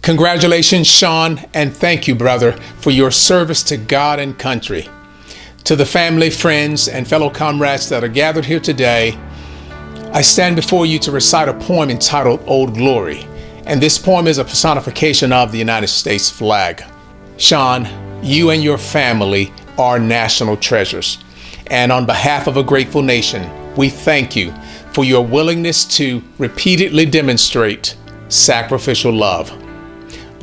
Congratulations, Sean, and thank you, brother, for your service to God and country. To the family, friends, and fellow comrades that are gathered here today, I stand before you to recite a poem entitled Old Glory, and this poem is a personification of the United States flag. Sean, you and your family are national treasures, and on behalf of a grateful nation, we thank you for your willingness to repeatedly demonstrate sacrificial love.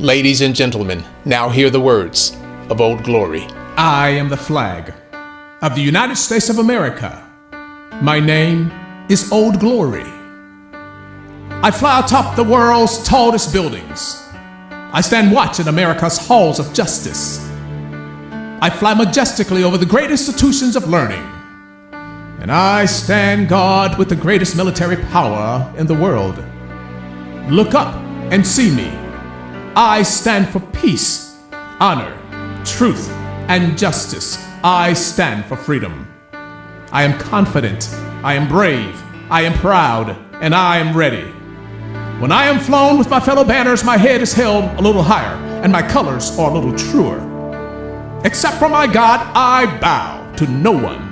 Ladies and gentlemen, now hear the words of Old Glory. I am the flag of the United States of America. My name is Old Glory. I fly atop the world's tallest buildings. I stand watch in America's halls of justice. I fly majestically over the great institutions of learning. And I stand guard with the greatest military power in the world. Look up and see me. I stand for peace, honor, truth, and justice. I stand for freedom. I am confident, I am brave, I am proud, and I am ready. When I am flown with my fellow banners, my head is held a little higher, and my colors are a little truer. Except for my God, I bow to no one.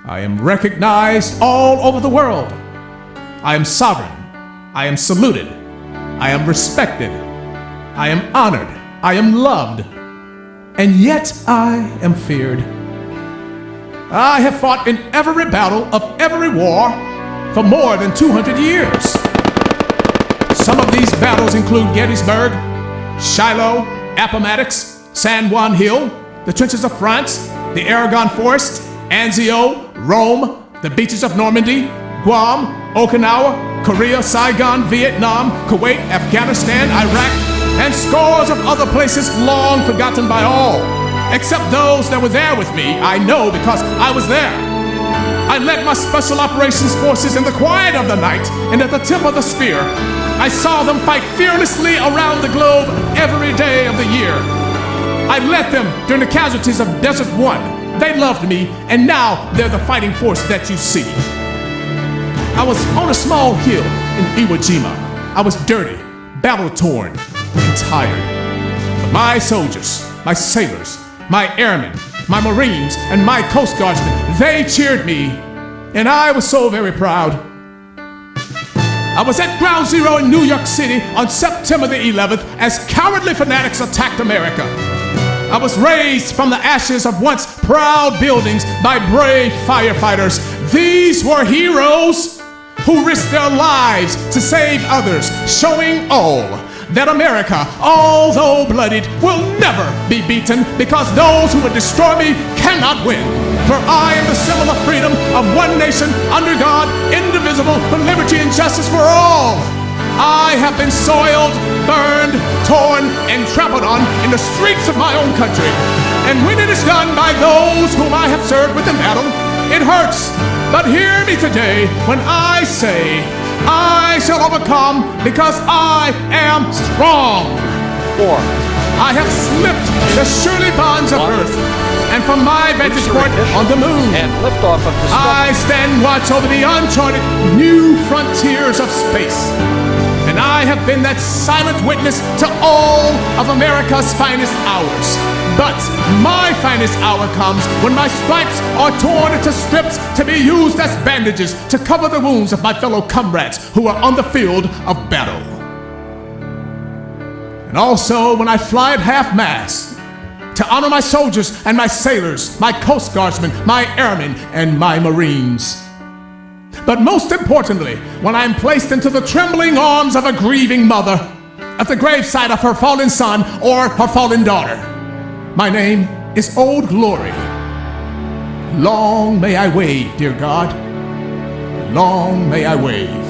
I am recognized all over the world. I am sovereign. I am saluted. I am respected. I am honored, I am loved, and yet I am feared. I have fought in every battle of every war for more than 200 years. Some of these battles include Gettysburg, Shiloh, Appomattox, San Juan Hill, the trenches of France, the Aragon Forest, Anzio, Rome, the beaches of Normandy, Guam, Okinawa, Korea, Saigon, Vietnam, Kuwait, Afghanistan, Iraq, and scores of other places long forgotten by all, except those that were there with me. I know because I was there. I led my special operations forces in the quiet of the night and at the tip of the spear. I saw them fight fearlessly around the globe every day of the year. I led them during the casualties of Desert One. They loved me, and now they're the fighting force that you see. I was on a small hill in Iwo Jima. I was dirty, battle-torn, and tired. But my soldiers, my sailors, my airmen, my Marines, and my Coast Guardsmen, they cheered me, and I was so very proud. I was at Ground Zero in New York City on September the 11th as cowardly fanatics attacked America. I was raised from the ashes of once proud buildings by brave firefighters. These were heroes who risked their lives to save others, showing all that America, although bloodied, will never be beaten, because those who would destroy me cannot win. For I am the symbol of freedom, of one nation, under God, indivisible, with liberty and justice for all. I have been soiled, burned, torn, and trampled on in the streets of my own country. And when it is done by those whom I have served with in battle, it hurts. But hear me today when I say, I shall overcome because I am strong. 4. I have slipped the surely bonds of earth, and from my vantage point on the moon, and liftoff of I stand watch over the uncharted new frontiers of space. And I have been that silent witness to all of America's finest hours. But my finest hour comes when my stripes are torn into strips to be used as bandages to cover the wounds of my fellow comrades who are on the field of battle. And also when I fly at half-mast to honor my soldiers and my sailors, my Coast Guardsmen, my airmen, and my Marines. But most importantly, when I am placed into the trembling arms of a grieving mother at the graveside of her fallen son or her fallen daughter. My name is Old Glory. Long may I wave, dear God. Long may I wave.